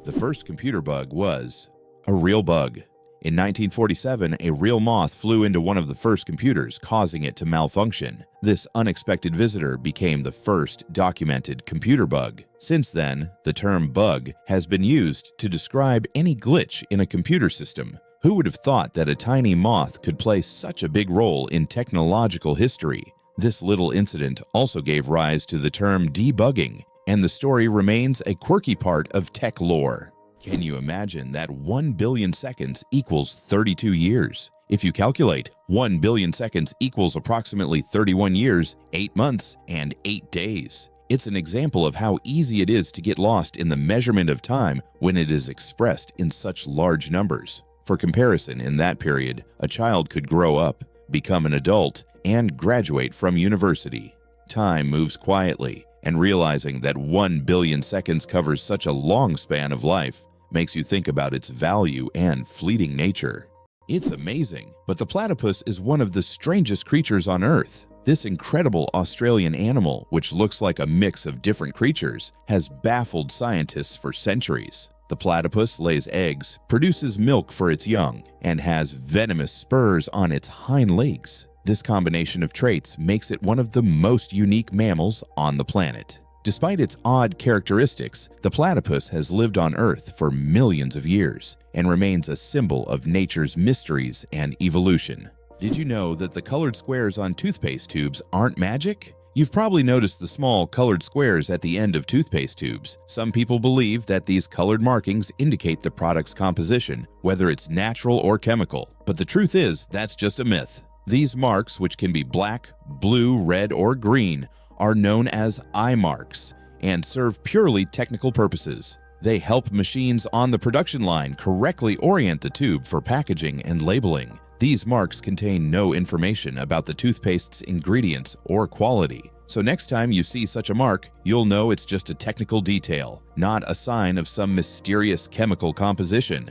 The first computer bug was a real bug. In 1947, a real moth flew into one of the first computers, causing it to malfunction. This unexpected visitor became the first documented computer bug. Since then, the term bug has been used to describe any glitch in a computer system. Who would have thought that a tiny moth could play such a big role in technological history? This little incident also gave rise to the term debugging, and the story remains a quirky part of tech lore. Can you imagine that 1 billion seconds equals 32 years? If you calculate, 1 billion seconds equals approximately 31 years, 8 months, and 8 days. It's an example of how easy it is to get lost in the measurement of time when it is expressed in such large numbers. For comparison, in that period, a child could grow up, become an adult, and graduate from university. Time moves quietly, and realizing that 1 billion seconds covers such a long span of life makes you think about its value and fleeting nature. It's amazing, but the platypus is one of the strangest creatures on Earth. This incredible Australian animal, which looks like a mix of different creatures, has baffled scientists for centuries. The platypus lays eggs, produces milk for its young, and has venomous spurs on its hind legs. This combination of traits makes it one of the most unique mammals on the planet. Despite its odd characteristics, the platypus has lived on Earth for millions of years and remains a symbol of nature's mysteries and evolution. Did you know that the colored squares on toothpaste tubes aren't magic? You've probably noticed the small colored squares at the end of toothpaste tubes. Some people believe that these colored markings indicate the product's composition, whether it's natural or chemical. But the truth is, that's just a myth. These marks, which can be black, blue, red, or green, are known as eye marks and serve purely technical purposes. They help machines on the production line correctly orient the tube for packaging and labeling. These marks contain no information about the toothpaste's ingredients or quality. So next time you see such a mark, you'll know it's just a technical detail, not a sign of some mysterious chemical composition.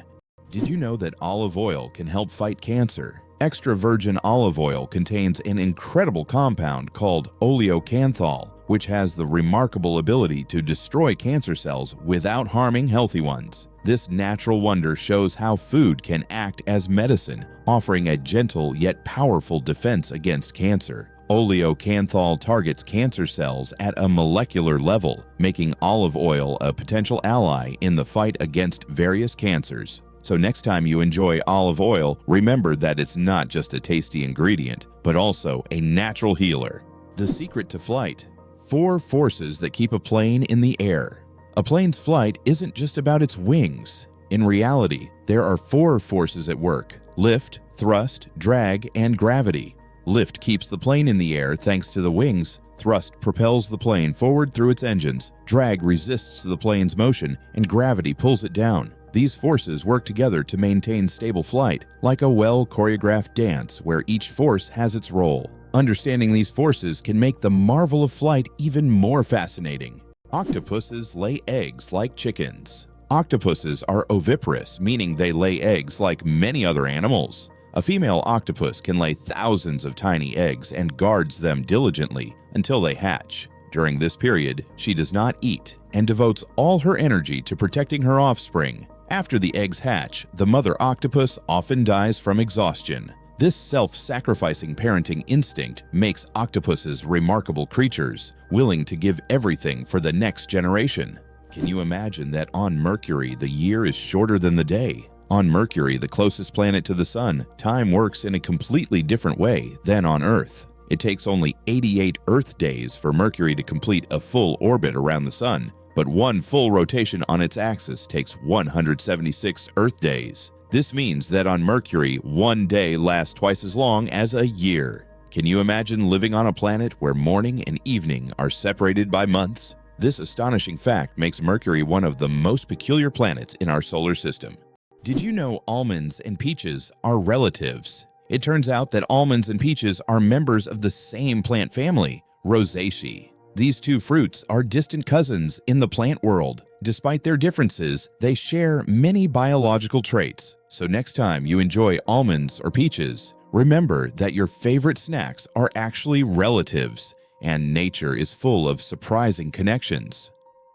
Did you know that olive oil can help fight cancer? Extra virgin olive oil contains an incredible compound called oleocanthal, which has the remarkable ability to destroy cancer cells without harming healthy ones. This natural wonder shows how food can act as medicine, offering a gentle yet powerful defense against cancer. Oleocanthal targets cancer cells at a molecular level, making olive oil a potential ally in the fight against various cancers. So next time you enjoy olive oil, remember that it's not just a tasty ingredient, but also a natural healer. The secret to flight. 4 forces that keep a plane in the air. A plane's flight isn't just about its wings. In reality, there are 4 forces at work: lift, thrust, drag, and gravity. Lift keeps the plane in the air thanks to the wings. Thrust propels the plane forward through its engines. Drag resists the plane's motion, and gravity pulls it down. These forces work together to maintain stable flight, like a well-choreographed dance where each force has its role. Understanding these forces can make the marvel of flight even more fascinating. Octopuses lay eggs like chickens. Octopuses are oviparous, meaning they lay eggs like many other animals. A female octopus can lay thousands of tiny eggs and guards them diligently until they hatch. During this period, she does not eat and devotes all her energy to protecting her offspring. After the eggs hatch, the mother octopus often dies from exhaustion. This self-sacrificing parenting instinct makes octopuses remarkable creatures, willing to give everything for the next generation. Can you imagine that on Mercury the year is shorter than the day? On Mercury, the closest planet to the Sun, time works in a completely different way than on Earth. It takes only 88 Earth days for Mercury to complete a full orbit around the Sun, but one full rotation on its axis takes 176 Earth days. This means that on Mercury, one day lasts twice as long as a year. Can you imagine living on a planet where morning and evening are separated by months? This astonishing fact makes Mercury one of the most peculiar planets in our solar system. Did you know almonds and peaches are relatives? It turns out that almonds and peaches are members of the same plant family, Rosaceae. These 2 fruits are distant cousins in the plant world. Despite their differences, they share many biological traits. So next time you enjoy almonds or peaches, remember that your favorite snacks are actually relatives, and nature is full of surprising connections.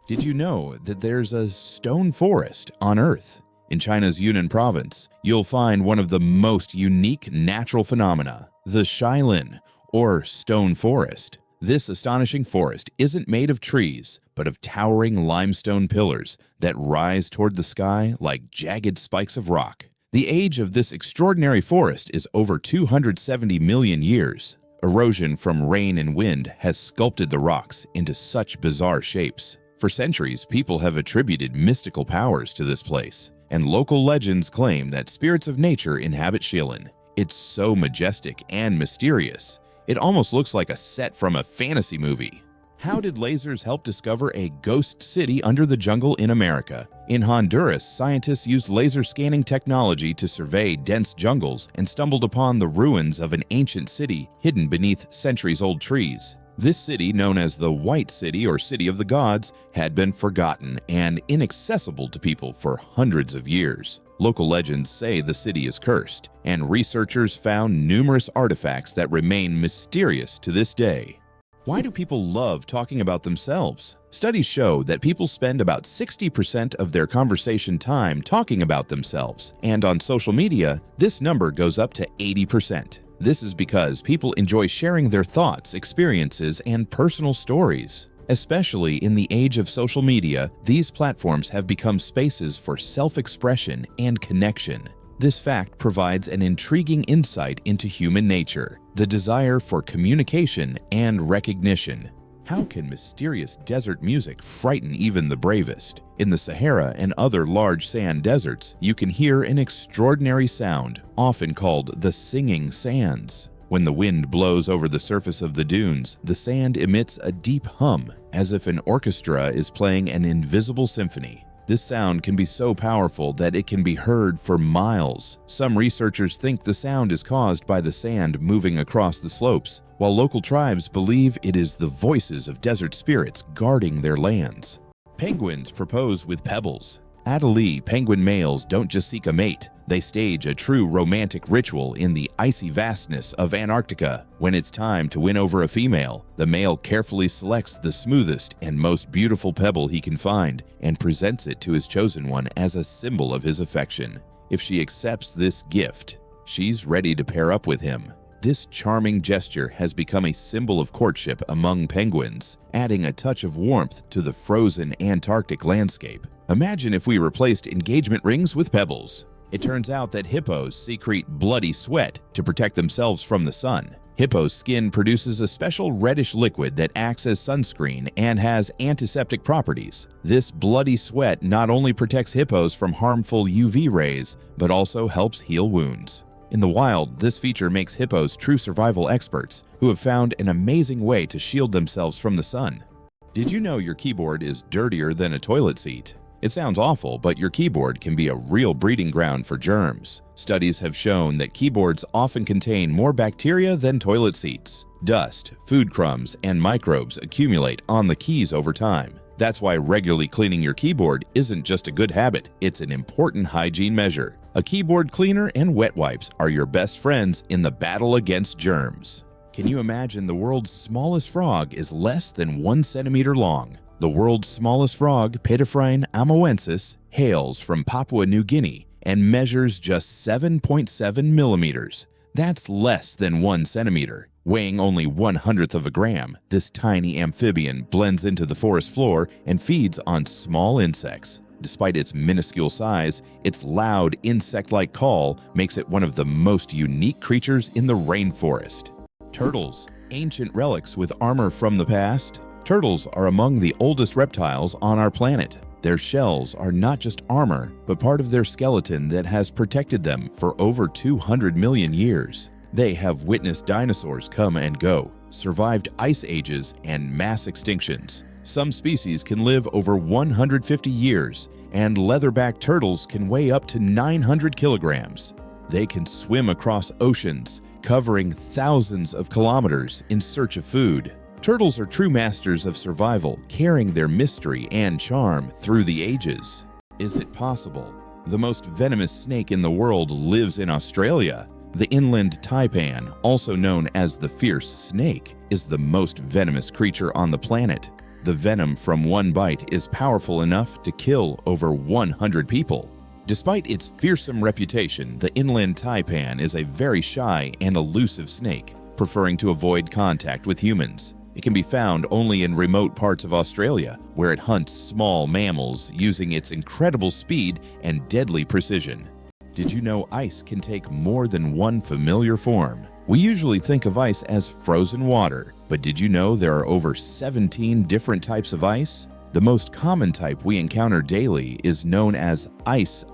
Did you know that there's a stone forest on Earth? In China's Yunnan province, you'll find one of the most unique natural phenomena, the Shilin, or stone forest. This astonishing forest isn't made of trees, but of towering limestone pillars that rise toward the sky like jagged spikes of rock. The age of this extraordinary forest is over 270 million years. Erosion from rain and wind has sculpted the rocks into such bizarre shapes. For centuries, people have attributed mystical powers to this place, and local legends claim that spirits of nature inhabit Shilin. It's so majestic and mysterious, it almost looks like a set from a fantasy movie. How did lasers help discover a ghost city under the jungle in America? In Honduras, scientists used laser scanning technology to survey dense jungles and stumbled upon the ruins of an ancient city hidden beneath centuries-old trees. This city, known as the White City or City of the Gods, had been forgotten and inaccessible to people for hundreds of years. Local legends say the city is cursed, and researchers found numerous artifacts that remain mysterious to this day. Why do people love talking about themselves? Studies show that people spend about 60% of their conversation time talking about themselves, and on social media, this number goes up to 80%. This is because people enjoy sharing their thoughts, experiences, and personal stories. Especially in the age of social media, these platforms have become spaces for self-expression and connection. This fact provides an intriguing insight into human nature, the desire for communication and recognition. How can mysterious desert music frighten even the bravest? In the Sahara and other large sand deserts, you can hear an extraordinary sound, often called the singing sands. When the wind blows over the surface of the dunes, the sand emits a deep hum, as if an orchestra is playing an invisible symphony. This sound can be so powerful that it can be heard for miles. Some researchers think the sound is caused by the sand moving across the slopes, while local tribes believe it is the voices of desert spirits guarding their lands. Penguins propose with pebbles. Adelie penguin males don't just seek a mate, they stage a true romantic ritual in the icy vastness of Antarctica. When it's time to win over a female, the male carefully selects the smoothest and most beautiful pebble he can find and presents it to his chosen one as a symbol of his affection. If she accepts this gift, she's ready to pair up with him. This charming gesture has become a symbol of courtship among penguins, adding a touch of warmth to the frozen Antarctic landscape. Imagine if we replaced engagement rings with pebbles. It turns out that hippos secrete bloody sweat to protect themselves from the sun. Hippo's skin produces a special reddish liquid that acts as sunscreen and has antiseptic properties. This bloody sweat not only protects hippos from harmful UV rays, but also helps heal wounds. In the wild, this feature makes hippos true survival experts who have found an amazing way to shield themselves from the sun. Did you know your keyboard is dirtier than a toilet seat? It sounds awful, but your keyboard can be a real breeding ground for germs. Studies have shown that keyboards often contain more bacteria than toilet seats. Dust, food crumbs, and microbes accumulate on the keys over time. That's why regularly cleaning your keyboard isn't just a good habit, it's an important hygiene measure. A keyboard cleaner and wet wipes are your best friends in the battle against germs. Can you imagine the world's smallest frog is less than 1 centimeter long? The world's smallest frog, Pitaphrine amoensis, hails from Papua New Guinea and measures just 7.7 millimeters. That's less than 1 centimeter. Weighing only 1/100th of a gram, this tiny amphibian blends into the forest floor and feeds on small insects. Despite its minuscule size, its loud insect-like call makes it one of the most unique creatures in the rainforest. Turtles, ancient relics with armor from the past. Turtles are among the oldest reptiles on our planet. Their shells are not just armor, but part of their skeleton that has protected them for over 200 million years. They have witnessed dinosaurs come and go, survived ice ages and mass extinctions. Some species can live over 150 years, and leatherback turtles can weigh up to 900 kilograms. They can swim across oceans, covering thousands of kilometers in search of food. Turtles are true masters of survival, carrying their mystery and charm through the ages. Is it possible? The most venomous snake in the world lives in Australia. The inland taipan, also known as the fierce snake, is the most venomous creature on the planet. The venom from one bite is powerful enough to kill over 100 people. Despite its fearsome reputation, the inland taipan is a very shy and elusive snake, preferring to avoid contact with humans. It can be found only in remote parts of Australia, where it hunts small mammals using its incredible speed and deadly precision. Did you know ice can take more than one familiar form? We usually think of ice as frozen water, but did you know there are over 17 different types of ice? The most common type we encounter daily is known as ice.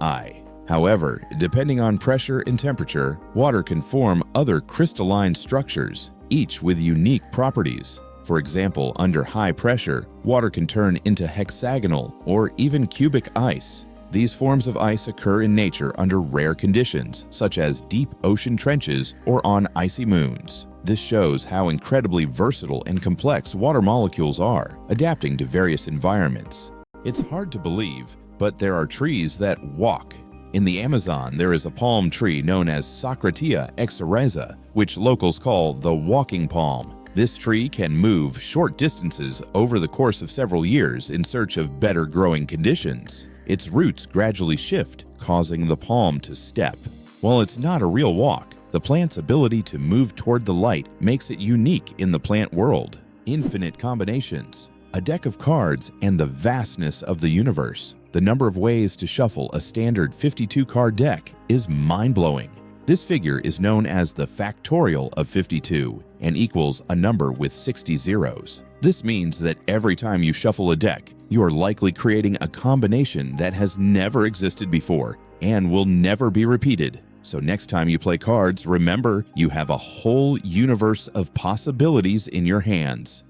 However, depending on pressure and temperature, water can form other crystalline structures, each with unique properties. For example, under high pressure, water can turn into hexagonal or even cubic ice. These forms of ice occur in nature under rare conditions, such as deep ocean trenches or on icy moons. This shows how incredibly versatile and complex water molecules are, adapting to various environments. It's hard to believe, but there are trees that walk. In the Amazon, there is a palm tree known as Secrete exoreza, which locals call the walking palm. This tree can move short distances over the course of several years in search of better growing conditions. Its roots gradually shift, causing the palm to step. While it's not a real walk, the plant's ability to move toward the light makes it unique in the plant world. Infinite combinations, a deck of cards, and the vastness of the universe. The number of ways to shuffle a standard 52-card deck is mind-blowing. This figure is known as the factorial of 52 and equals a number with 60 zeros. This means that every time you shuffle a deck, you are likely creating a combination that has never existed before and will never be repeated. So next time you play cards, remember you have a whole universe of possibilities in your hands.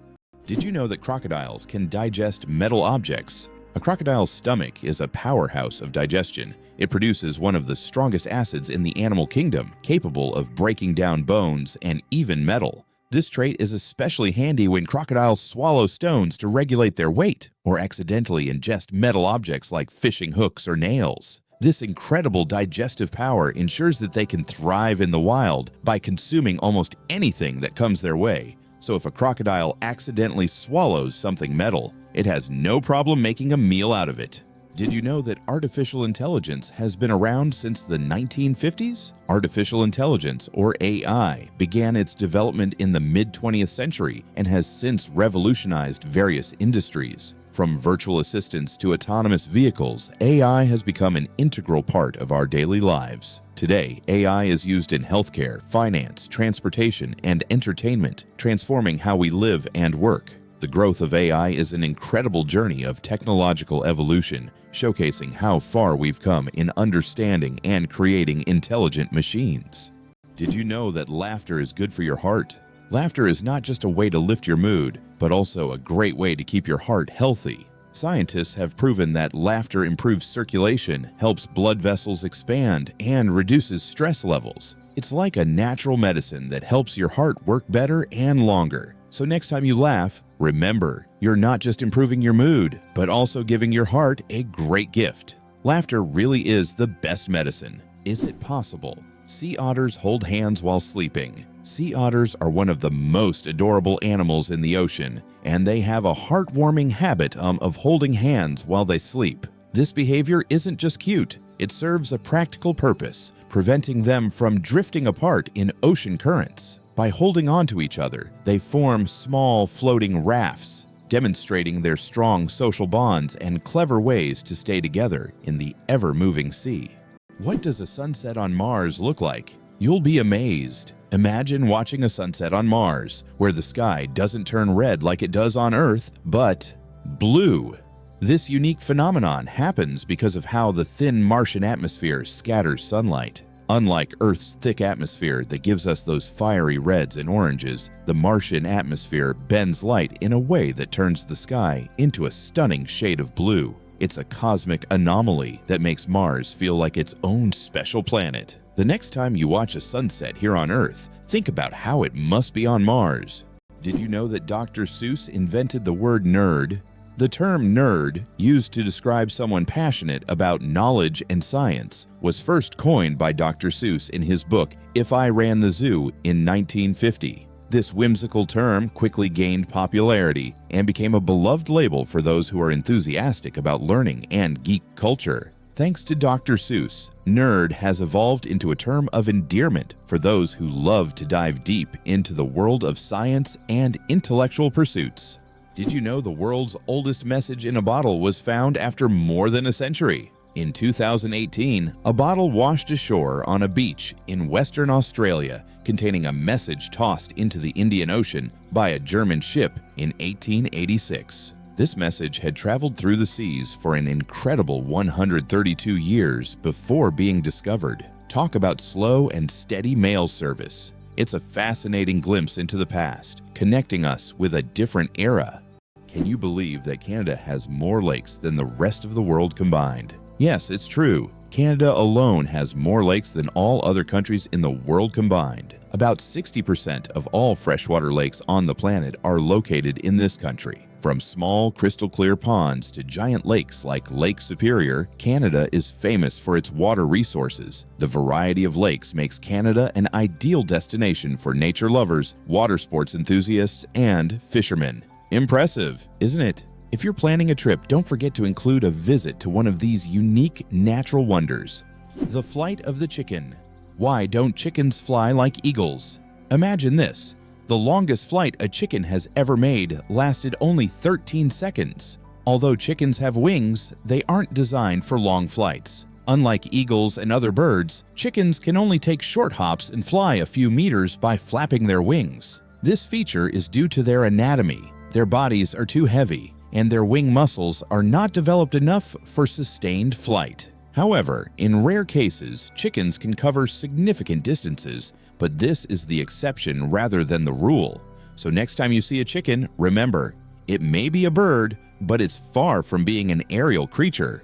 Did you know that crocodiles can digest metal objects? A crocodile's stomach is a powerhouse of digestion. It produces one of the strongest acids in the animal kingdom, capable of breaking down bones and even metal. This trait is especially handy when crocodiles swallow stones to regulate their weight, or accidentally ingest metal objects like fishing hooks or nails. This incredible digestive power ensures that they can thrive in the wild by consuming almost anything that comes their way. So if a crocodile accidentally swallows something metal, it has no problem making a meal out of it. Did you know that artificial intelligence has been around since the 1950s? Artificial intelligence, or AI, began its development in the mid-20th century and has since revolutionized various industries. From virtual assistants to autonomous vehicles, AI has become an integral part of our daily lives. Today, AI is used in healthcare, finance, transportation, and entertainment, transforming how we live and work. The growth of AI is an incredible journey of technological evolution, showcasing how far we've come in understanding and creating intelligent machines. Did you know that laughter is good for your heart? Laughter is not just a way to lift your mood, but also a great way to keep your heart healthy. Scientists have proven that laughter improves circulation, helps blood vessels expand, and reduces stress levels. It's like a natural medicine that helps your heart work better and longer. So next time you laugh, remember, you're not just improving your mood, but also giving your heart a great gift. Laughter really is the best medicine. Is it possible? Sea otters hold hands while sleeping. Sea otters are one of the most adorable animals in the ocean, and they have a heartwarming habit of holding hands while they sleep. This behavior isn't just cute, it serves a practical purpose, preventing them from drifting apart in ocean currents. By holding on to each other, they form small floating rafts, demonstrating their strong social bonds and clever ways to stay together in the ever-moving sea. What does a sunset on Mars look like? You'll be amazed. Imagine watching a sunset on Mars, where the sky doesn't turn red like it does on Earth, but blue. This unique phenomenon happens because of how the thin Martian atmosphere scatters sunlight. Unlike Earth's thick atmosphere that gives us those fiery reds and oranges, the Martian atmosphere bends light in a way that turns the sky into a stunning shade of blue. It's a cosmic anomaly that makes Mars feel like its own special planet. The next time you watch a sunset here on Earth, think about how it must be on Mars. Did you know that Dr. Seuss invented the word nerd? The term nerd, used to describe someone passionate about knowledge and science, was first coined by Dr. Seuss in his book If I Ran the Zoo in 1950. This whimsical term quickly gained popularity and became a beloved label for those who are enthusiastic about learning and geek culture. Thanks to Dr. Seuss, nerd has evolved into a term of endearment for those who love to dive deep into the world of science and intellectual pursuits. Did you know the world's oldest message in a bottle was found after more than a century? In 2018, a bottle washed ashore on a beach in Western Australia containing a message tossed into the Indian Ocean by a German ship in 1886. This message had traveled through the seas for an incredible 132 years before being discovered. Talk about slow and steady mail service. It's a fascinating glimpse into the past, connecting us with a different era. Can you believe that Canada has more lakes than the rest of the world combined? Yes, it's true. Canada alone has more lakes than all other countries in the world combined. About 60% of all freshwater lakes on the planet are located in this country. From small, crystal-clear ponds to giant lakes like Lake Superior, Canada is famous for its water resources. The variety of lakes makes Canada an ideal destination for nature lovers, water sports enthusiasts, and fishermen. Impressive, isn't it? If you're planning a trip, don't forget to include a visit to one of these unique natural wonders. The flight of the chicken. Why don't chickens fly like eagles? Imagine this. The longest flight a chicken has ever made lasted only 13 seconds. Although chickens have wings, they aren't designed for long flights. Unlike eagles and other birds, chickens can only take short hops and fly a few meters by flapping their wings. This feature is due to their anatomy. Their bodies are too heavy, and their wing muscles are not developed enough for sustained flight. However, in rare cases, chickens can cover significant distances, but this is the exception rather than the rule. So next time you see a chicken, remember, it may be a bird, but it's far from being an aerial creature.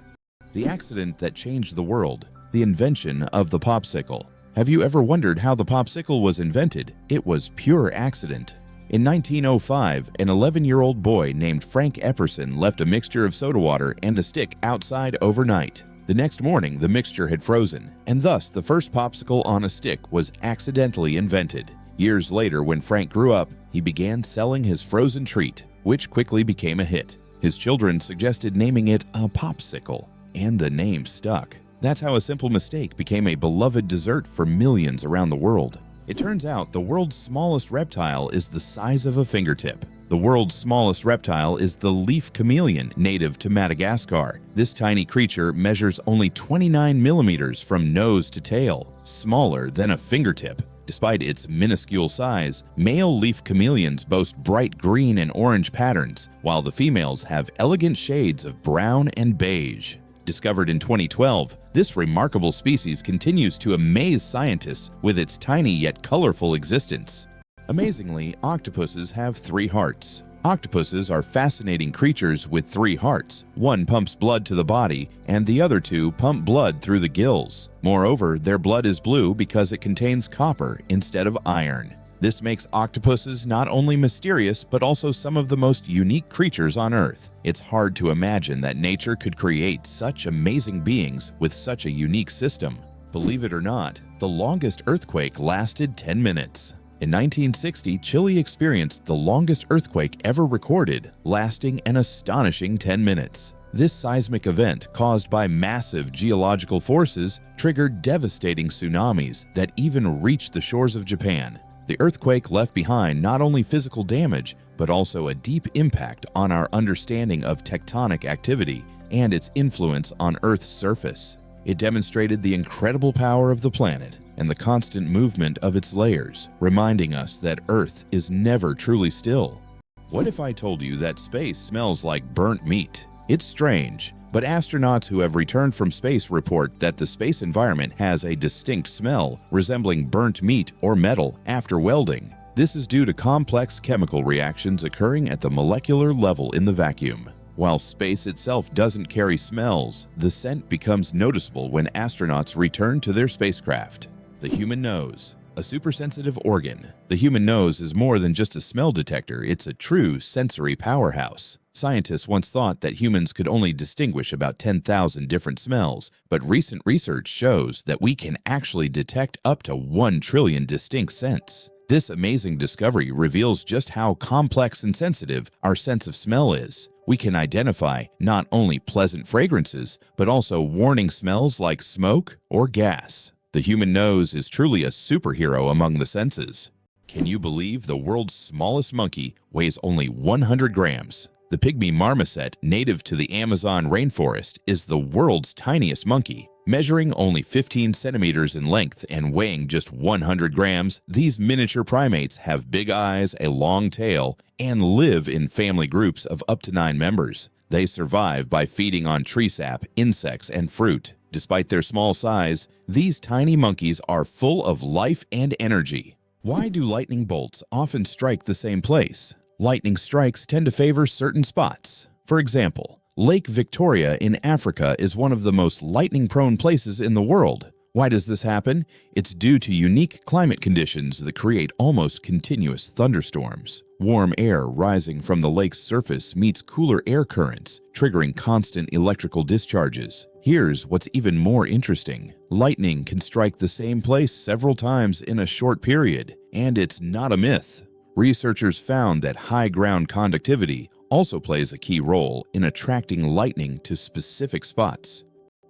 The accident that changed the world, the invention of the popsicle. Have you ever wondered how the popsicle was invented? It was pure accident. In 1905, an 11-year-old boy named Frank Epperson left a mixture of soda water and a stick outside overnight. The next morning, the mixture had frozen, and thus the first popsicle on a stick was accidentally invented. Years later, when Frank grew up, he began selling his frozen treat, which quickly became a hit. His children suggested naming it a popsicle, and the name stuck. That's how a simple mistake became a beloved dessert for millions around the world. It turns out the world's smallest reptile is the size of a fingertip. The world's smallest reptile is the leaf chameleon, native to Madagascar. This tiny creature measures only 29 millimeters from nose to tail, smaller than a fingertip. Despite its minuscule size, male leaf chameleons boast bright green and orange patterns, while the females have elegant shades of brown and beige. Discovered in 2012, this remarkable species continues to amaze scientists with its tiny yet colorful existence. Amazingly, octopuses have 3 hearts. Octopuses are fascinating creatures with 3 hearts. One pumps blood to the body, and the other 2 pump blood through the gills. Moreover, their blood is blue because it contains copper instead of iron. This makes octopuses not only mysterious, but also some of the most unique creatures on Earth. It's hard to imagine that nature could create such amazing beings with such a unique system. Believe it or not, the longest earthquake lasted 10 minutes. In 1960, Chile experienced the longest earthquake ever recorded, lasting an astonishing 10 minutes. This seismic event, caused by massive geological forces, triggered devastating tsunamis that even reached the shores of Japan. The earthquake left behind not only physical damage, but also a deep impact on our understanding of tectonic activity and its influence on Earth's surface. It demonstrated the incredible power of the planet and the constant movement of its layers, reminding us that Earth is never truly still. What if I told you that space smells like burnt meat? It's strange, but astronauts who have returned from space report that the space environment has a distinct smell resembling burnt meat or metal after welding. This is due to complex chemical reactions occurring at the molecular level in the vacuum. While space itself doesn't carry smells, the scent becomes noticeable when astronauts return to their spacecraft. The human nose, a supersensitive organ. The human nose is more than just a smell detector, it's a true sensory powerhouse. Scientists once thought that humans could only distinguish about 10,000 different smells, but recent research shows that we can actually detect up to 1 trillion distinct scents. This amazing discovery reveals just how complex and sensitive our sense of smell is. We can identify not only pleasant fragrances, but also warning smells like smoke or gas. The human nose is truly a superhero among the senses. Can you believe the world's smallest monkey weighs only 100 grams? The pygmy marmoset, native to the Amazon rainforest, is the world's tiniest monkey. Measuring only 15 centimeters in length and weighing just 100 grams, these miniature primates have big eyes, a long tail, and live in family groups of up to 9 members. They survive by feeding on tree sap, insects, and fruit. Despite their small size, these tiny monkeys are full of life and energy. Why do lightning bolts often strike the same place? Lightning strikes tend to favor certain spots. For example, Lake Victoria in Africa is one of the most lightning-prone places in the world. Why does this happen? It's due to unique climate conditions that create almost continuous thunderstorms. Warm air rising from the lake's surface meets cooler air currents, triggering constant electrical discharges. Here's what's even more interesting. Lightning can strike the same place several times in a short period, and it's not a myth. Researchers found that high ground conductivity also plays a key role in attracting lightning to specific spots.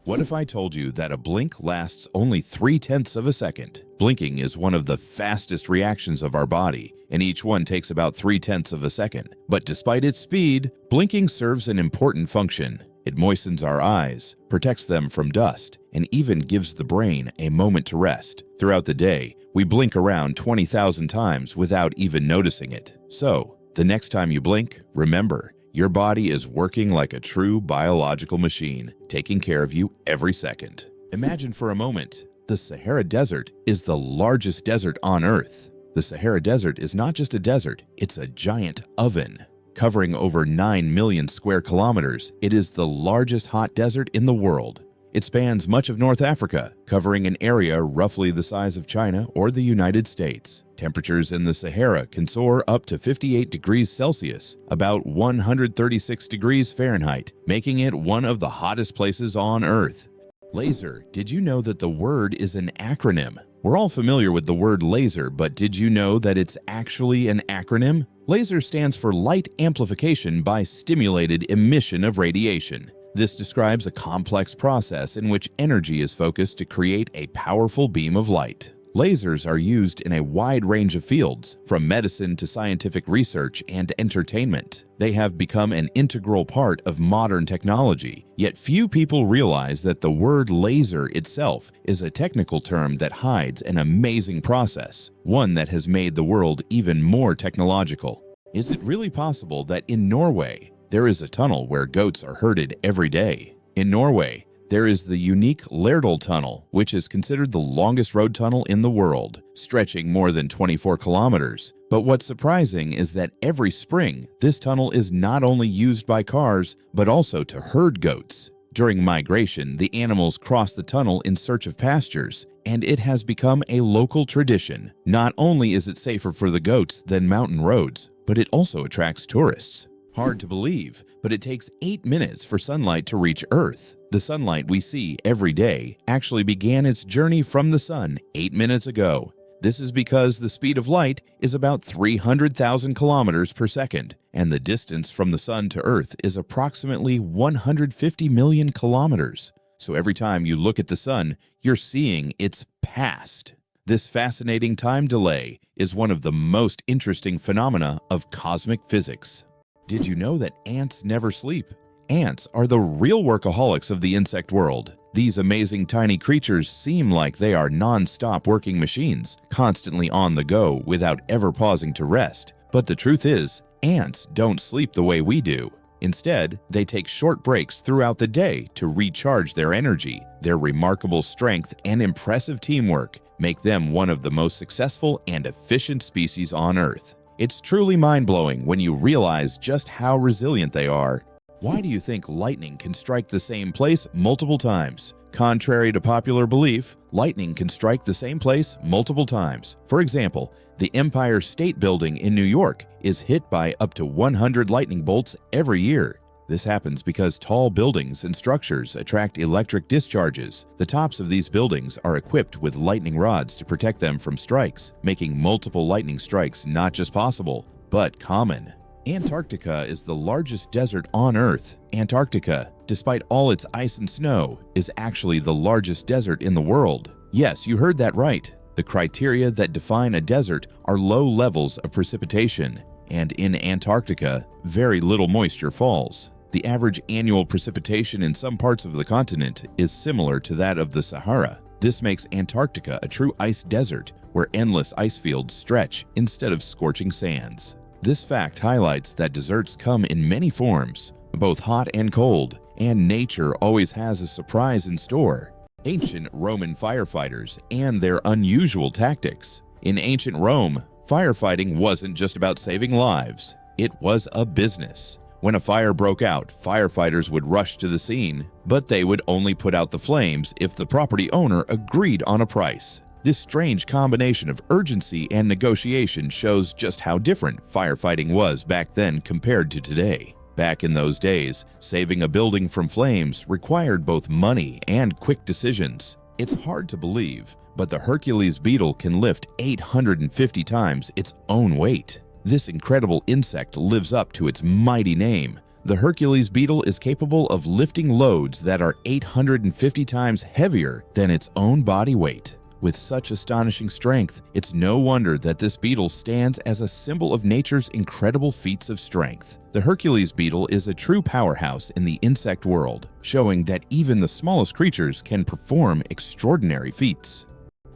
What if I told you that a blink lasts only 0.3 of a second? Blinking is one of the fastest reactions of our body, and each one takes about 0.3 of a second. But despite its speed, blinking serves an important function. It moistens our eyes, protects them from dust, and even gives the brain a moment to rest. Throughout the day, we blink around 20,000 times without even noticing it. So, the next time you blink, remember, your body is working like a true biological machine, taking care of you every second. Imagine for a moment, the Sahara Desert is the largest desert on Earth. The Sahara Desert is not just a desert, it's a giant oven. Covering over 9 million square kilometers, it is the largest hot desert in the world. It spans much of North Africa, covering an area roughly the size of China or the United States. Temperatures in the Sahara can soar up to 58 degrees Celsius, about 136 degrees Fahrenheit, making it one of the hottest places on Earth. Laser. Did you know that the word is an acronym? We're all familiar with the word laser, but did you know that it's actually an acronym? Laser stands for Light Amplification by Stimulated Emission of Radiation. This describes a complex process in which energy is focused to create a powerful beam of light. Lasers are used in a wide range of fields, from medicine to scientific research and entertainment. They have become an integral part of modern technology, yet few people realize that the word laser itself is a technical term that hides an amazing process, one that has made the world even more technological. Is it really possible that in Norway, there is a tunnel where goats are herded every day? In Norway, there is the unique Lærdal Tunnel, which is considered the longest road tunnel in the world, stretching more than 24 kilometers. But what's surprising is that every spring, this tunnel is not only used by cars, but also to herd goats. During migration, the animals cross the tunnel in search of pastures, and it has become a local tradition. Not only is it safer for the goats than mountain roads, but it also attracts tourists. Hard to believe, but it takes 8 minutes for sunlight to reach Earth. The sunlight we see every day actually began its journey from the sun 8 minutes ago. This is because the speed of light is about 300,000 kilometers per second, and the distance from the sun to Earth is approximately 150 million kilometers. So every time you look at the sun, you're seeing its past. This fascinating time delay is one of the most interesting phenomena of cosmic physics. Did you know that ants never sleep? Ants are the real workaholics of the insect world. These amazing tiny creatures seem like they are non-stop working machines, constantly on the go without ever pausing to rest. But the truth is, ants don't sleep the way we do. Instead, they take short breaks throughout the day to recharge their energy. Their remarkable strength and impressive teamwork make them one of the most successful and efficient species on Earth. It's truly mind-blowing when you realize just how resilient they are. Why do you think lightning can strike the same place multiple times? Contrary to popular belief, lightning can strike the same place multiple times. For example, the Empire State Building in New York is hit by up to 100 lightning bolts every year. This happens because tall buildings and structures attract electric discharges. The tops of these buildings are equipped with lightning rods to protect them from strikes, making multiple lightning strikes not just possible, but common. Antarctica is the largest desert on Earth. Antarctica, despite all its ice and snow, is actually the largest desert in the world. Yes, you heard that right. The criteria that define a desert are low levels of precipitation, and in Antarctica, very little moisture falls. The average annual precipitation in some parts of the continent is similar to that of the Sahara. This makes Antarctica a true ice desert, where endless ice fields stretch instead of scorching sands. This fact highlights that deserts come in many forms, both hot and cold, and nature always has a surprise in store. Ancient Roman firefighters and their unusual tactics. In ancient Rome, firefighting wasn't just about saving lives, it was a business. When a fire broke out, firefighters would rush to the scene, but they would only put out the flames if the property owner agreed on a price. This strange combination of urgency and negotiation shows just how different firefighting was back then compared to today. Back in those days, saving a building from flames required both money and quick decisions. It's hard to believe, but the Hercules beetle can lift 850 times its own weight. This incredible insect lives up to its mighty name. The Hercules beetle is capable of lifting loads that are 850 times heavier than its own body weight. With such astonishing strength, it's no wonder that this beetle stands as a symbol of nature's incredible feats of strength. The Hercules beetle is a true powerhouse in the insect world, showing that even the smallest creatures can perform extraordinary feats.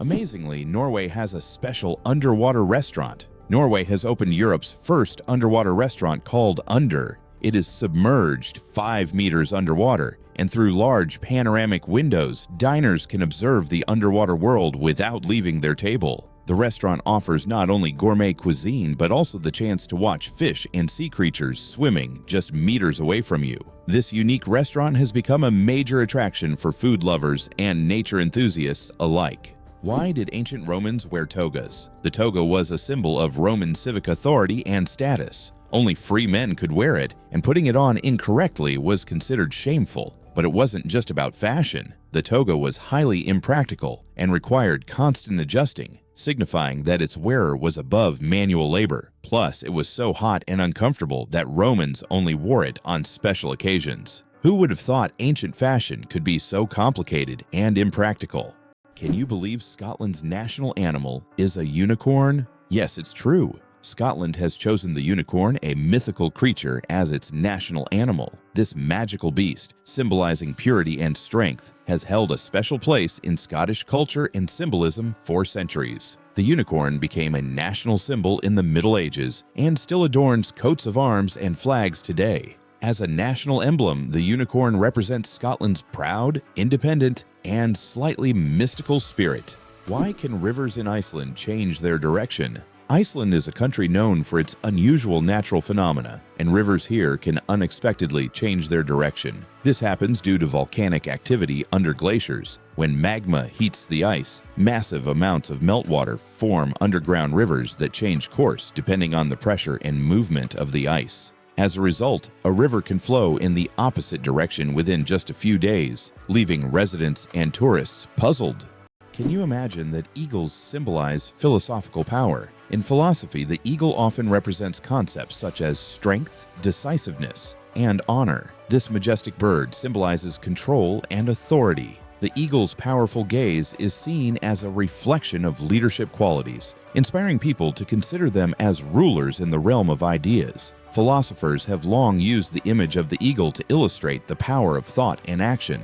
Amazingly, Norway has a special underwater restaurant. Norway has opened Europe's first underwater restaurant called Under. It is submerged 5 meters underwater, and through large panoramic windows, diners can observe the underwater world without leaving their table. The restaurant offers not only gourmet cuisine, but also the chance to watch fish and sea creatures swimming just meters away from you. This unique restaurant has become a major attraction for food lovers and nature enthusiasts alike. Why did ancient Romans wear togas? The toga was a symbol of Roman civic authority and status. Only free men could wear it, and putting it on incorrectly was considered shameful. But it wasn't just about fashion. The toga was highly impractical and required constant adjusting, signifying that its wearer was above manual labor. Plus, it was so hot and uncomfortable that Romans only wore it on special occasions. Who would have thought ancient fashion could be so complicated and impractical? Can you believe Scotland's national animal is a unicorn? Yes, it's true. Scotland has chosen the unicorn, a mythical creature, as its national animal. This magical beast, symbolizing purity and strength, has held a special place in Scottish culture and symbolism for centuries. The unicorn became a national symbol in the Middle Ages and still adorns coats of arms and flags today. As a national emblem, the unicorn represents Scotland's proud, independent, and slightly mystical spirit. Why can rivers in Iceland change their direction? Iceland is a country known for its unusual natural phenomena, and rivers here can unexpectedly change their direction. This happens due to volcanic activity under glaciers. When magma heats the ice, massive amounts of meltwater form underground rivers that change course depending on the pressure and movement of the ice. As a result, a river can flow in the opposite direction within just a few days, leaving residents and tourists puzzled. Can you imagine that eagles symbolize philosophical power? In philosophy, the eagle often represents concepts such as strength, decisiveness, and honor. This majestic bird symbolizes control and authority. The eagle's powerful gaze is seen as a reflection of leadership qualities, inspiring people to consider them as rulers in the realm of ideas. Philosophers have long used the image of the eagle to illustrate the power of thought and action.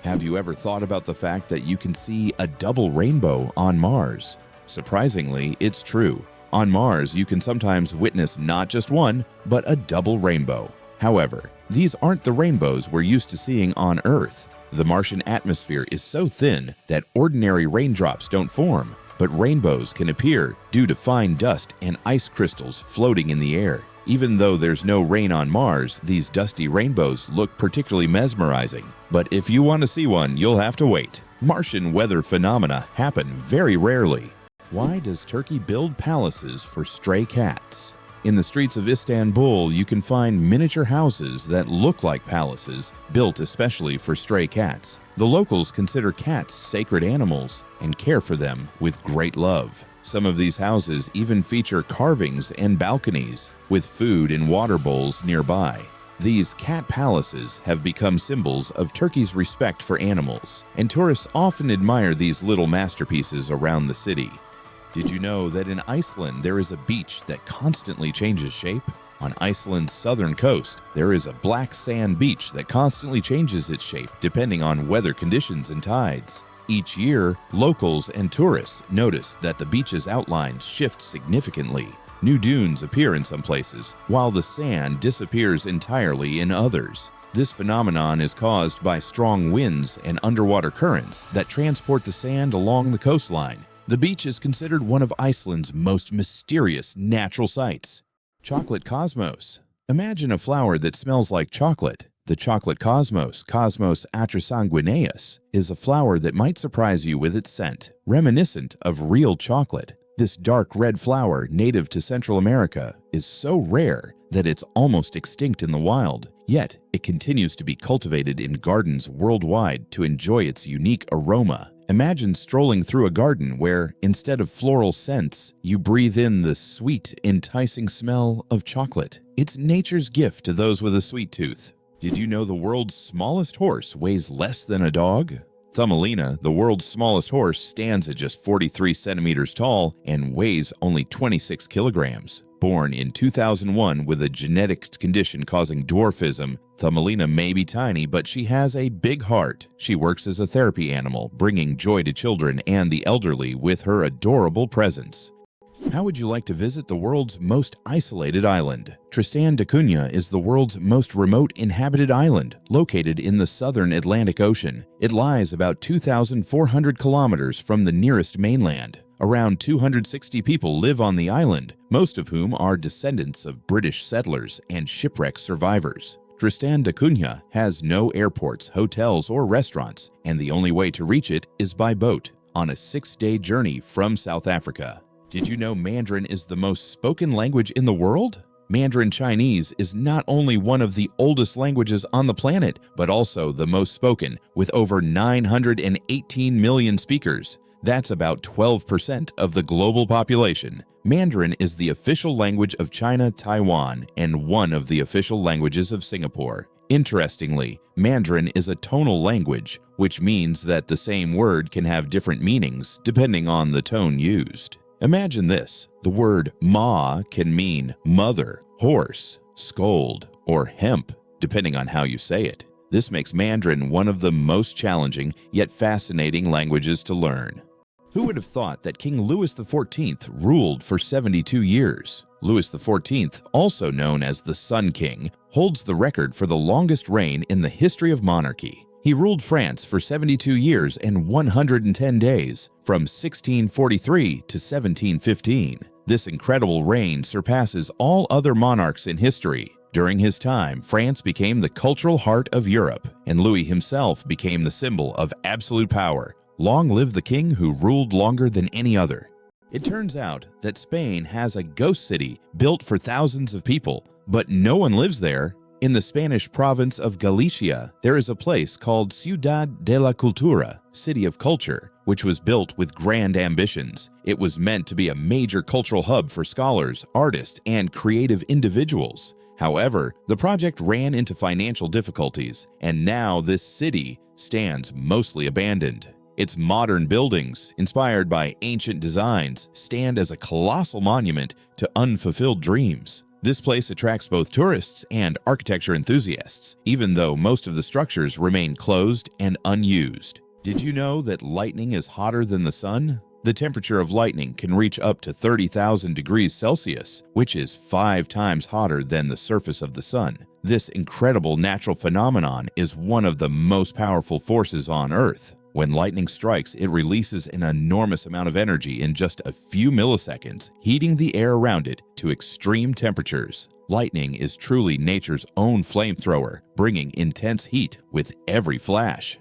Have you ever thought about the fact that you can see a double rainbow on Mars? Surprisingly, it's true. On Mars, you can sometimes witness not just one, but a double rainbow. However, these aren't the rainbows we're used to seeing on Earth. The Martian atmosphere is so thin that ordinary raindrops don't form, but rainbows can appear due to fine dust and ice crystals floating in the air. Even though there's no rain on Mars, these dusty rainbows look particularly mesmerizing. But if you want to see one, you'll have to wait. Martian weather phenomena happen very rarely. Why does Turkey build palaces for stray cats? In the streets of Istanbul, you can find miniature houses that look like palaces, built especially for stray cats. The locals consider cats sacred animals and care for them with great love. Some of these houses even feature carvings and balconies, with food and water bowls nearby. These cat palaces have become symbols of Turkey's respect for animals, and tourists often admire these little masterpieces around the city. Did you know that in Iceland there is a beach that constantly changes shape? On Iceland's southern coast, there is a black sand beach that constantly changes its shape depending on weather conditions and tides. Each year, locals and tourists notice that the beach's outlines shift significantly. New dunes appear in some places, while the sand disappears entirely in others. This phenomenon is caused by strong winds and underwater currents that transport the sand along the coastline. The beach is considered one of Iceland's most mysterious natural sights. Chocolate cosmos. Imagine a flower that smells like chocolate. The chocolate cosmos, Cosmos atrasanguineus, is a flower that might surprise you with its scent, reminiscent of real chocolate. This dark red flower, native to Central America, is so rare that it's almost extinct in the wild, yet it continues to be cultivated in gardens worldwide to enjoy its unique aroma. Imagine strolling through a garden where, instead of floral scents, you breathe in the sweet, enticing smell of chocolate. It's nature's gift to those with a sweet tooth. Did you know the world's smallest horse weighs less than a dog? Thumbelina, the world's smallest horse, stands at just 43 centimeters tall and weighs only 26 kilograms. Born in 2001 with a genetic condition causing dwarfism, Thumbelina may be tiny, but she has a big heart. She works as a therapy animal, bringing joy to children and the elderly with her adorable presence. How would you like to visit the world's most isolated island? Tristan da Cunha is the world's most remote inhabited island, located in the southern Atlantic Ocean. It lies about 2,400 kilometers from the nearest mainland. Around 260 people live on the island, most of whom are descendants of British settlers and shipwreck survivors. Tristan da Cunha has no airports, hotels, or restaurants, and the only way to reach it is by boat, on a 6-day journey from South Africa. Did you know Mandarin is the most spoken language in the world? Mandarin Chinese is not only one of the oldest languages on the planet, but also the most spoken, with over 918 million speakers. That's about 12% of the global population. Mandarin is the official language of China, Taiwan, and one of the official languages of Singapore. Interestingly, Mandarin is a tonal language, which means that the same word can have different meanings depending on the tone used. Imagine this. The word ma can mean mother, horse, scold, or hemp, depending on how you say it. This makes Mandarin one of the most challenging yet fascinating languages to learn. Who would have thought that King Louis the Fourteenth ruled for 72 years? Louis the Fourteenth, also known as the Sun King, holds the record for the longest reign in the history of monarchy. He ruled France for 72 years and 110 days, from 1643 to 1715. This incredible reign surpasses all other monarchs in history. During his time, France became the cultural heart of Europe, and Louis himself became the symbol of absolute power. Long live the king who ruled longer than any other. It turns out that Spain has a ghost city built for thousands of people, but no one lives there. In the Spanish province of Galicia, there is a place called Ciudad de la Cultura, City of Culture, which was built with grand ambitions. It was meant to be a major cultural hub for scholars, artists, and creative individuals. However, the project ran into financial difficulties, and now this city stands mostly abandoned. Its modern buildings, inspired by ancient designs, stand as a colossal monument to unfulfilled dreams. This place attracts both tourists and architecture enthusiasts, even though most of the structures remain closed and unused. Did you know that lightning is hotter than the sun? The temperature of lightning can reach up to 30,000 degrees Celsius, which is 5 times hotter than the surface of the sun. This incredible natural phenomenon is one of the most powerful forces on Earth. When lightning strikes, it releases an enormous amount of energy in just a few milliseconds, heating the air around it to extreme temperatures. Lightning is truly nature's own flamethrower, bringing intense heat with every flash.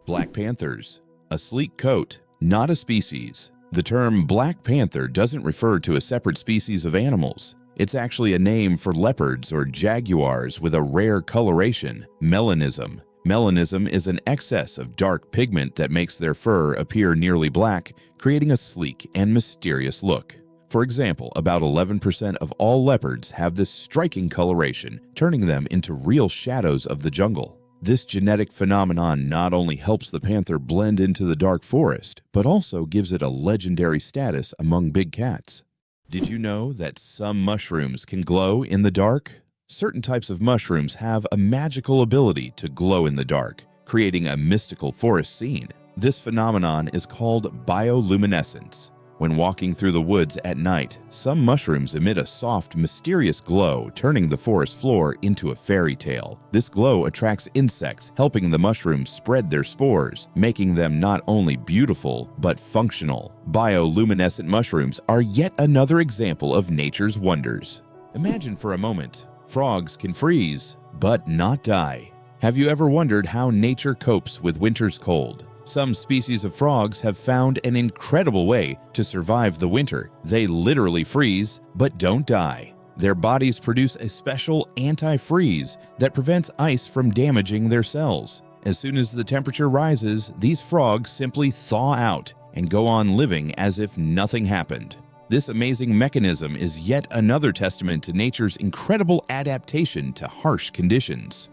Black panthers. A sleek coat, not a species. The term Black Panther doesn't refer to a separate species of animals. It's actually a name for leopards or jaguars with a rare coloration, melanism. Melanism is an excess of dark pigment that makes their fur appear nearly black, creating a sleek and mysterious look. For example, about 11% of all leopards have this striking coloration, turning them into real shadows of the jungle. This genetic phenomenon not only helps the panther blend into the dark forest, but also gives it a legendary status among big cats. Did you know that some mushrooms can glow in the dark? Certain types of mushrooms have a magical ability to glow in the dark, creating a mystical forest scene. This phenomenon is called bioluminescence. When walking through the woods at night, some mushrooms emit a soft, mysterious glow, turning the forest floor into a fairy tale. This glow attracts insects, helping the mushrooms spread their spores, making them not only beautiful, but functional. Bioluminescent mushrooms are yet another example of nature's wonders. Imagine for a moment, frogs can freeze, but not die. Have you ever wondered how nature copes with winter's cold? Some species of frogs have found an incredible way to survive the winter. They literally freeze, but don't die. Their bodies produce a special anti-freeze that prevents ice from damaging their cells. As soon as the temperature rises, these frogs simply thaw out and go on living as if nothing happened. This amazing mechanism is yet another testament to nature's incredible adaptation to harsh conditions.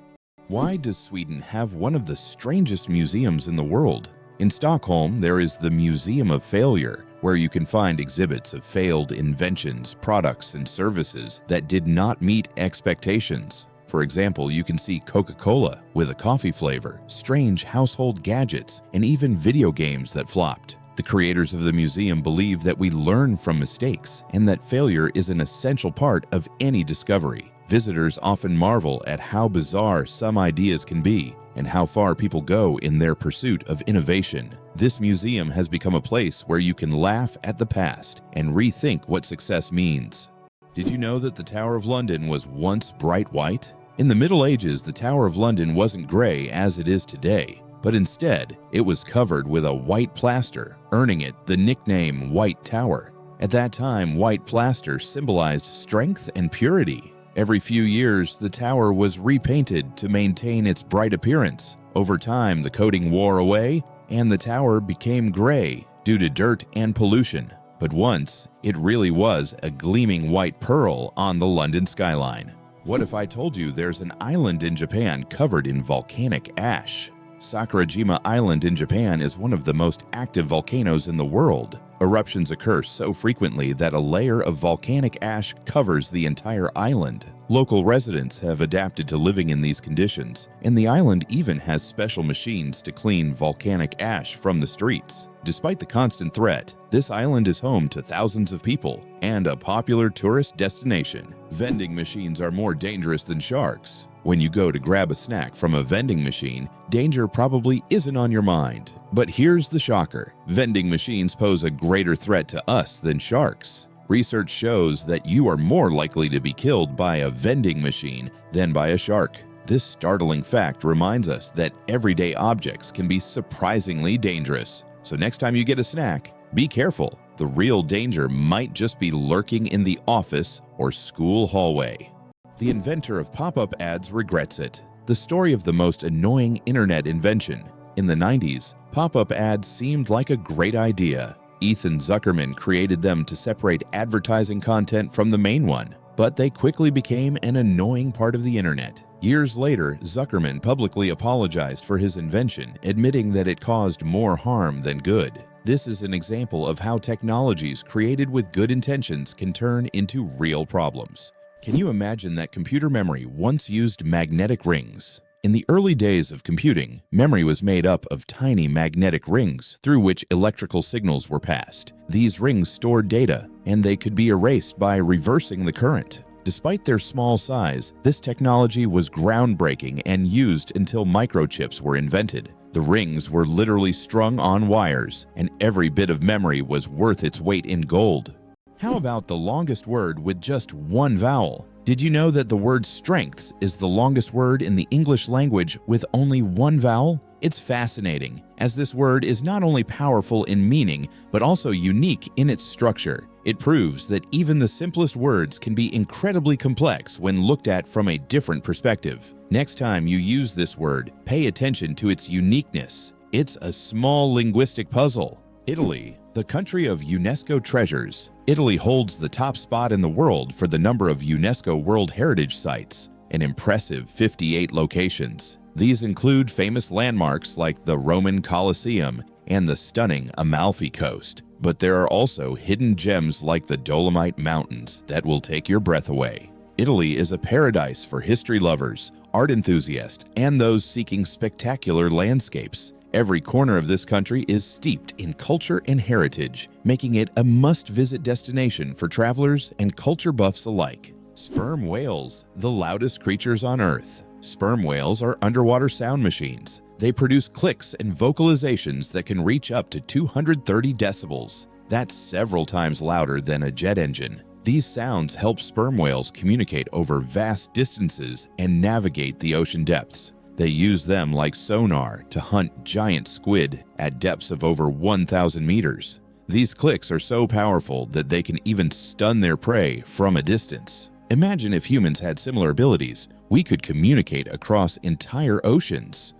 Why does Sweden have one of the strangest museums in the world? In Stockholm, there is the Museum of Failure, where you can find exhibits of failed inventions, products, and services that did not meet expectations. For example, you can see Coca-Cola with a coffee flavor, strange household gadgets, and even video games that flopped. The creators of the museum believe that we learn from mistakes and that failure is an essential part of any discovery. Visitors often marvel at how bizarre some ideas can be and how far people go in their pursuit of innovation. This museum has become a place where you can laugh at the past and rethink what success means. Did you know that the Tower of London was once bright white? In the Middle Ages, the Tower of London wasn't gray as it is today, but instead, it was covered with a white plaster, earning it the nickname White Tower. At that time, white plaster symbolized strength and purity. Every few years, the tower was repainted to maintain its bright appearance. Over time, the coating wore away, and the tower became gray due to dirt and pollution. But once, it really was a gleaming white pearl on the London skyline. What if I told you there's an island in Japan covered in volcanic ash? Sakurajima Island in Japan is one of the most active volcanoes in the world. Eruptions occur so frequently that a layer of volcanic ash covers the entire island. Local residents have adapted to living in these conditions, and the island even has special machines to clean volcanic ash from the streets. Despite the constant threat, this island is home to thousands of people and a popular tourist destination. Vending machines are more dangerous than sharks. When you go to grab a snack from a vending machine, danger probably isn't on your mind. But here's the shocker. Vending machines pose a greater threat to us than sharks. Research shows that you are more likely to be killed by a vending machine than by a shark. This startling fact reminds us that everyday objects can be surprisingly dangerous. So next time you get a snack, be careful. The real danger might just be lurking in the office or school hallway. The inventor of pop-up ads regrets it. The story of the most annoying internet invention. In the 90s, pop-up ads seemed like a great idea. Ethan Zuckerman created them to separate advertising content from the main one, but they quickly became an annoying part of the internet. Years later, Zuckerman publicly apologized for his invention, admitting that it caused more harm than good. This is an example of how technologies created with good intentions can turn into real problems. Can you imagine that computer memory once used magnetic rings? In the early days of computing, memory was made up of tiny magnetic rings through which electrical signals were passed. These rings stored data, and they could be erased by reversing the current. Despite their small size, this technology was groundbreaking and used until microchips were invented. The rings were literally strung on wires, and every bit of memory was worth its weight in gold. How about the longest word with just one vowel? Did you know that the word strengths is the longest word in the English language with only one vowel? It's fascinating, as this word is not only powerful in meaning, but also unique in its structure. It proves that even the simplest words can be incredibly complex when looked at from a different perspective. Next time you use this word, pay attention to its uniqueness. It's a small linguistic puzzle. Italy, the country of UNESCO treasures. Italy holds the top spot in the world for the number of UNESCO World Heritage Sites, an impressive 58 locations. These include famous landmarks like the Roman Colosseum and the stunning Amalfi Coast. But there are also hidden gems like the Dolomite Mountains that will take your breath away. Italy is a paradise for history lovers, art enthusiasts, and those seeking spectacular landscapes. Every corner of this country is steeped in culture and heritage, making it a must-visit destination for travelers and culture buffs alike. Sperm whales, the loudest creatures on Earth. Sperm whales are underwater sound machines. They produce clicks and vocalizations that can reach up to 230 decibels. That's several times louder than a jet engine. These sounds help sperm whales communicate over vast distances and navigate the ocean depths. They use them like sonar to hunt giant squid at depths of over 1,000 meters. These clicks are so powerful that they can even stun their prey from a distance. Imagine if humans had similar abilities. We could communicate across entire oceans.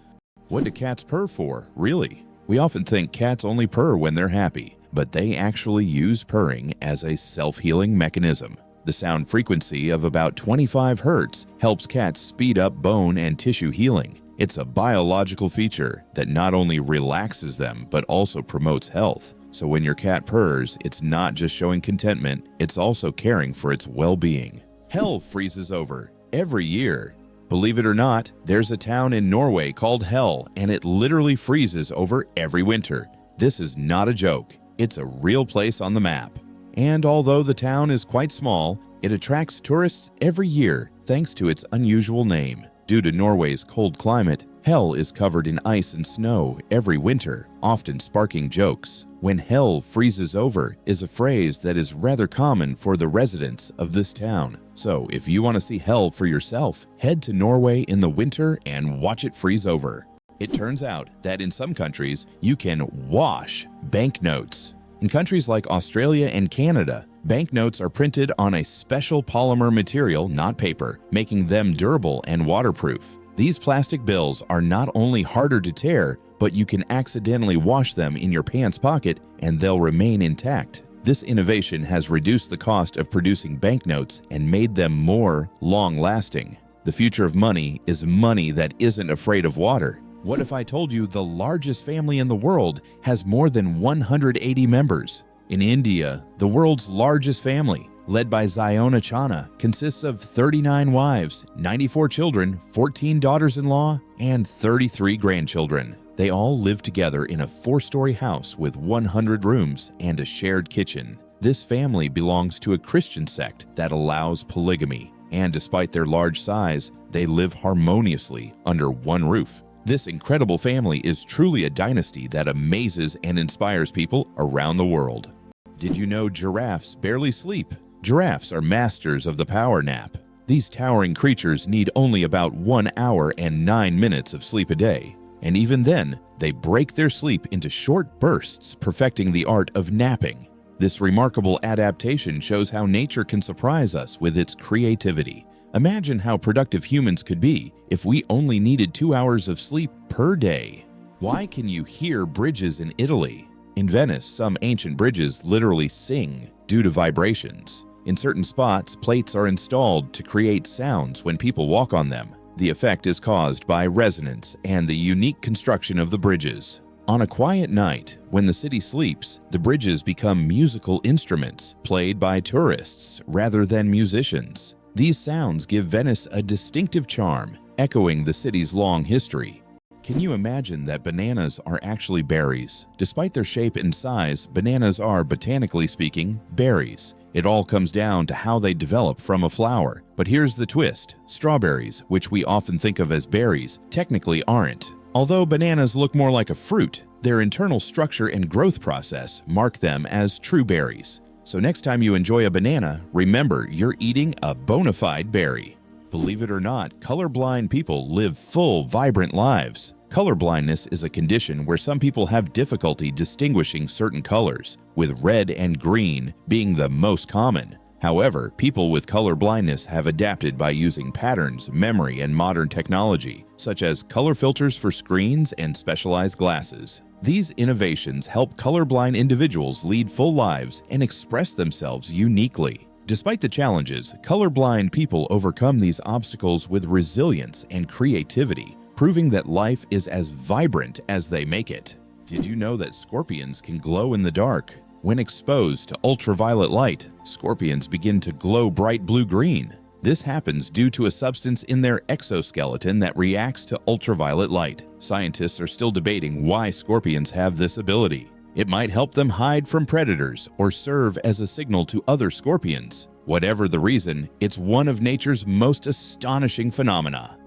What do cats purr for, really? We often think cats only purr when they're happy, but they actually use purring as a self-healing mechanism. The sound frequency of about 25 Hz helps cats speed up bone and tissue healing. It's a biological feature that not only relaxes them, but also promotes health. So when your cat purrs, it's not just showing contentment, it's also caring for its well-being. Hell freezes over every year. Believe it or not, there's a town in Norway called Hell, and it literally freezes over every winter. This is not a joke. It's a real place on the map. And although the town is quite small, it attracts tourists every year thanks to its unusual name. Due to Norway's cold climate, Hell is covered in ice and snow every winter, often sparking jokes. When hell freezes over is a phrase that is rather common for the residents of this town. So if you want to see hell for yourself, head to Norway in the winter and watch it freeze over. It turns out that in some countries, you can wash banknotes. In countries like Australia and Canada, banknotes are printed on a special polymer material, not paper, making them durable and waterproof. These plastic bills are not only harder to tear, but you can accidentally wash them in your pants pocket and they'll remain intact. This innovation has reduced the cost of producing banknotes and made them more long-lasting. The future of money is money that isn't afraid of water. What if I told you the largest family in the world has more than 180 members? In India, the world's largest family, led by Ziona Chana, consists of 39 wives, 94 children, 14 daughters-in-law, and 33 grandchildren. They all live together in a 4-story house with 100 rooms and a shared kitchen. This family belongs to a Christian sect that allows polygamy, and despite their large size, they live harmoniously under one roof. This incredible family is truly a dynasty that amazes and inspires people around the world. Did you know giraffes barely sleep? Giraffes are masters of the power nap. These towering creatures need only about 1 hour and 9 minutes of sleep a day. And even then, they break their sleep into short bursts, perfecting the art of napping. This remarkable adaptation shows how nature can surprise us with its creativity. Imagine how productive humans could be if we only needed 2 hours of sleep per day. Why can you hear bridges in Italy? In Venice, some ancient bridges literally sing due to vibrations. In certain spots, plates are installed to create sounds when people walk on them. The effect is caused by resonance and the unique construction of the bridges. On a quiet night, when the city sleeps, the bridges become musical instruments played by tourists rather than musicians. These sounds give Venice a distinctive charm, echoing the city's long history. Can you imagine that bananas are actually berries? Despite their shape and size, bananas are, botanically speaking, berries. It all comes down to how they develop from a flower. But here's the twist. Strawberries, which we often think of as berries, technically aren't. Although bananas look more like a fruit, their internal structure and growth process mark them as true berries. So next time you enjoy a banana, remember you're eating a bona fide berry. Believe it or not, colorblind people live full, vibrant lives. Color blindness is a condition where some people have difficulty distinguishing certain colors, with red and green being the most common. However, people with color blindness have adapted by using patterns, memory, and modern technology, such as color filters for screens and specialized glasses. These innovations help colorblind individuals lead full lives and express themselves uniquely. Despite the challenges, colorblind people overcome these obstacles with resilience and creativity, proving that life is as vibrant as they make it. Did you know that scorpions can glow in the dark? When exposed to ultraviolet light, scorpions begin to glow bright blue-green. This happens due to a substance in their exoskeleton that reacts to ultraviolet light. Scientists are still debating why scorpions have this ability. It might help them hide from predators or serve as a signal to other scorpions. Whatever the reason, it's one of nature's most astonishing phenomena.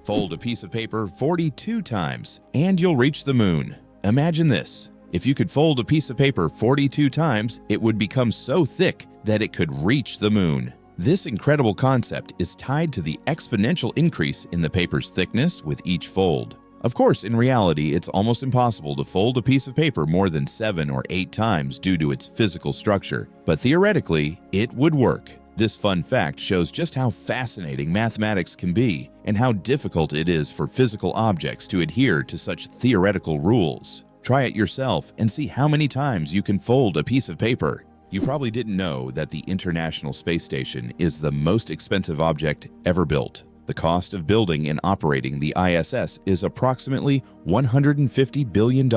Fold a piece of paper 42 times and you'll reach the moon. Imagine this. If you could fold a piece of paper 42 times, it would become so thick that it could reach the moon. This incredible concept is tied to the exponential increase in the paper's thickness with each fold. Of course, in reality, it's almost impossible to fold a piece of paper more than 7 or 8 times due to its physical structure, but theoretically, it would work. This fun fact shows just how fascinating mathematics can be and how difficult it is for physical objects to adhere to such theoretical rules. Try it yourself and see how many times you can fold a piece of paper. You probably didn't know that the International Space Station is the most expensive object ever built. The cost of building and operating the ISS is approximately $150 billion.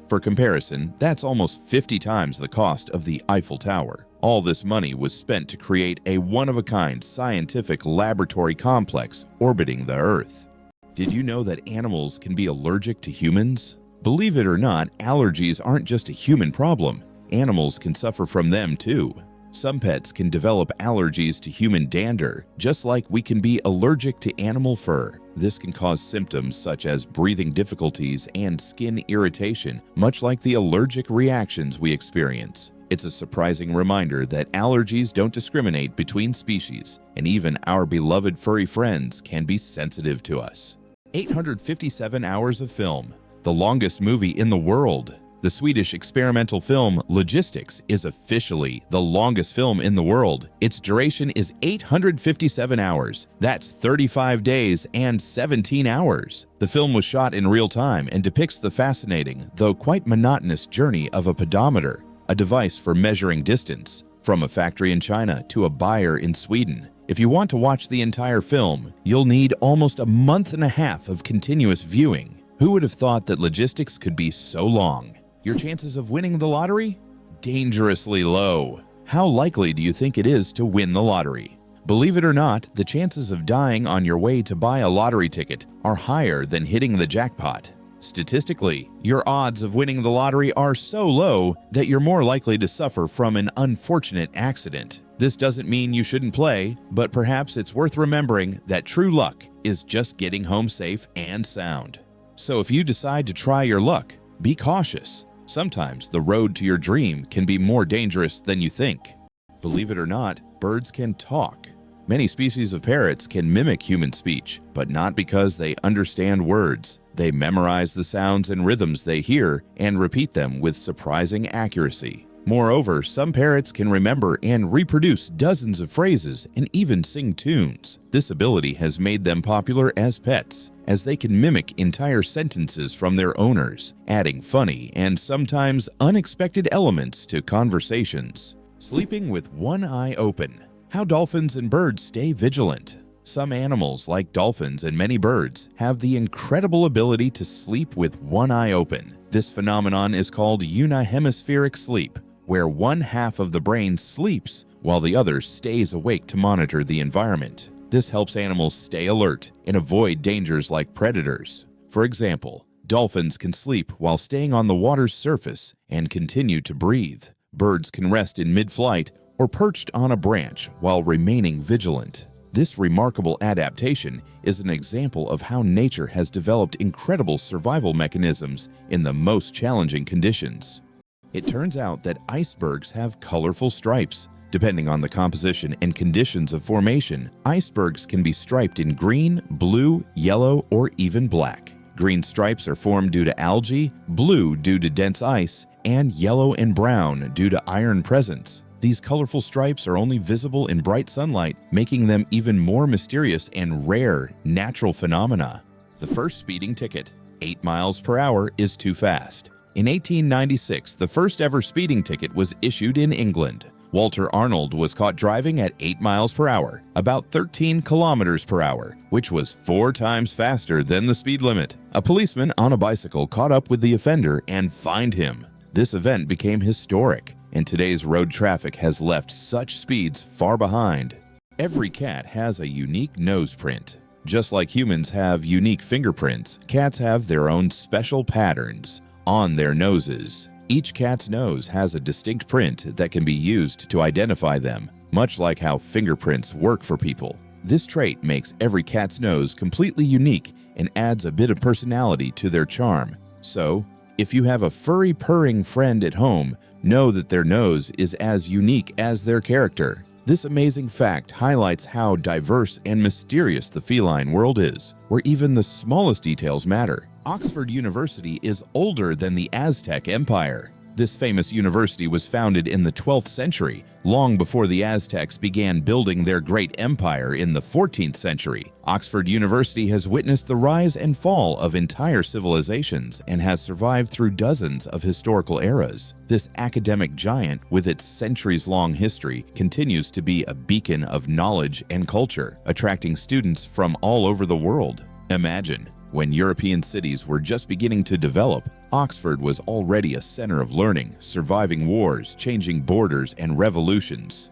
For comparison, that's almost 50 times the cost of the Eiffel Tower. All this money was spent to create a one-of-a-kind scientific laboratory complex orbiting the Earth. Did you know that animals can be allergic to humans? Believe it or not, allergies aren't just a human problem. Animals can suffer from them too. Some pets can develop allergies to human dander, just like we can be allergic to animal fur. This can cause symptoms such as breathing difficulties and skin irritation, much like the allergic reactions we experience. It's a surprising reminder that allergies don't discriminate between species, and even our beloved furry friends can be sensitive to us. 857 hours of film. The longest movie in the world. The Swedish experimental film Logistics is officially the longest film in the world. Its duration is 857 hours. That's 35 days and 17 hours. The film was shot in real time and depicts the fascinating, though quite monotonous journey of a pedometer, a device for measuring distance, from a factory in China to a buyer in Sweden. If you want to watch the entire film, you'll need almost a month and a half of continuous viewing. Who would have thought that logistics could be so long? Your chances of winning the lottery? Dangerously low. How likely do you think it is to win the lottery? Believe it or not, the chances of dying on your way to buy a lottery ticket are higher than hitting the jackpot. Statistically, your odds of winning the lottery are so low that you're more likely to suffer from an unfortunate accident. This doesn't mean you shouldn't play, but perhaps it's worth remembering that true luck is just getting home safe and sound. So if you decide to try your luck, be cautious. Sometimes the road to your dream can be more dangerous than you think. Believe it or not, birds can talk. Many species of parrots can mimic human speech, but not because they understand words. They memorize the sounds and rhythms they hear and repeat them with surprising accuracy. Moreover, some parrots can remember and reproduce dozens of phrases and even sing tunes. This ability has made them popular as pets, as they can mimic entire sentences from their owners, adding funny and sometimes unexpected elements to conversations. Sleeping with one eye open. How dolphins and birds stay vigilant. Some animals, like dolphins and many birds, have the incredible ability to sleep with one eye open. This phenomenon is called unihemispheric sleep, where one half of the brain sleeps while the other stays awake to monitor the environment. This helps animals stay alert and avoid dangers like predators. For example, dolphins can sleep while staying on the water's surface and continue to breathe. Birds can rest in mid-flight or perched on a branch while remaining vigilant. This remarkable adaptation is an example of how nature has developed incredible survival mechanisms in the most challenging conditions. It turns out that icebergs have colorful stripes. Depending on the composition and conditions of formation, icebergs can be striped in green, blue, yellow, or even black. Green stripes are formed due to algae, blue due to dense ice, and yellow and brown due to iron presence. These colorful stripes are only visible in bright sunlight, making them even more mysterious and rare natural phenomena. The first speeding ticket. 8 miles per hour is too fast. In 1896, the first ever speeding ticket was issued in England. Walter Arnold was caught driving at 8 miles per hour, about 13 kilometers per hour, which was 4 times faster than the speed limit. A policeman on a bicycle caught up with the offender and fined him. This event became historic, and today's road traffic has left such speeds far behind. Every cat has a unique nose print. Just like humans have unique fingerprints, cats have their own special patterns on their noses. Each cat's nose has a distinct print that can be used to identify them, much like how fingerprints work for people. This trait makes every cat's nose completely unique and adds a bit of personality to their charm. So, if you have a furry purring friend at home, know that their nose is as unique as their character. This amazing fact highlights how diverse and mysterious the feline world is, where even the smallest details matter. Oxford University is older than the Aztec Empire. This famous university was founded in the 12th century, long before the Aztecs began building their great empire in the 14th century. Oxford University has witnessed the rise and fall of entire civilizations and has survived through dozens of historical eras. This academic giant, with its centuries-long history, continues to be a beacon of knowledge and culture, attracting students from all over the world. Imagine, when European cities were just beginning to develop, Oxford was already a center of learning, surviving wars, changing borders, and revolutions.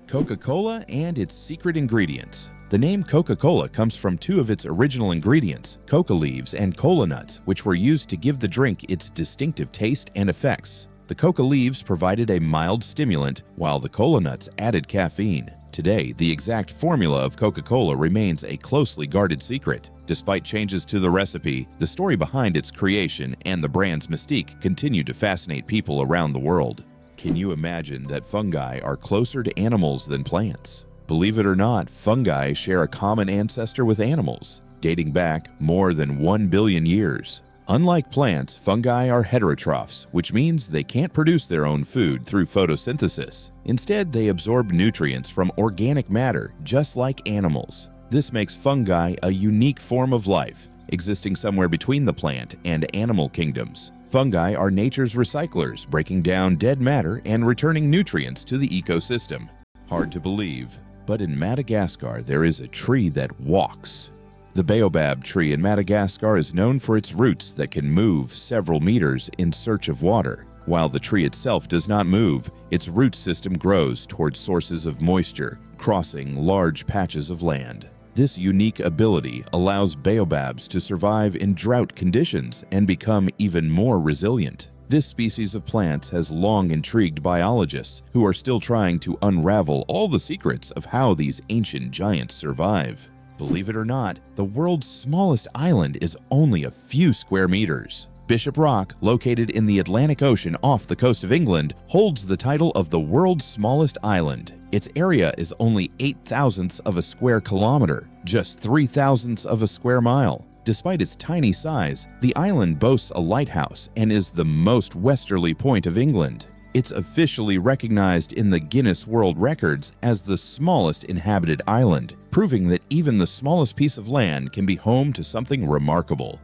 Coca-Cola and its secret ingredients. The name Coca-Cola comes from 2 of its original ingredients, coca leaves and cola nuts, which were used to give the drink its distinctive taste and effects. The coca leaves provided a mild stimulant, while the cola nuts added caffeine. Today, the exact formula of Coca-Cola remains a closely guarded secret. Despite changes to the recipe, the story behind its creation and the brand's mystique continue to fascinate people around the world. Can you imagine that fungi are closer to animals than plants? Believe it or not, fungi share a common ancestor with animals, dating back more than 1 billion years. Unlike plants, fungi are heterotrophs, which means they can't produce their own food through photosynthesis. Instead, they absorb nutrients from organic matter, just like animals. This makes fungi a unique form of life, existing somewhere between the plant and animal kingdoms. Fungi are nature's recyclers, breaking down dead matter and returning nutrients to the ecosystem. Hard to believe, but in Madagascar there is a tree that walks. The baobab tree in Madagascar is known for its roots that can move several meters in search of water. While the tree itself does not move, its root system grows towards sources of moisture, crossing large patches of land. This unique ability allows baobabs to survive in drought conditions and become even more resilient. This species of plants has long intrigued biologists who are still trying to unravel all the secrets of how these ancient giants survive. Believe it or not, the world's smallest island is only a few square meters. Bishop Rock, located in the Atlantic Ocean off the coast of England, holds the title of the world's smallest island. Its area is only 0.08 of a square kilometer, just 0.03 of a square mile. Despite its tiny size, the island boasts a lighthouse and is the most westerly point of England. It's officially recognized in the Guinness World Records as the smallest inhabited island, proving that even the smallest piece of land can be home to something remarkable.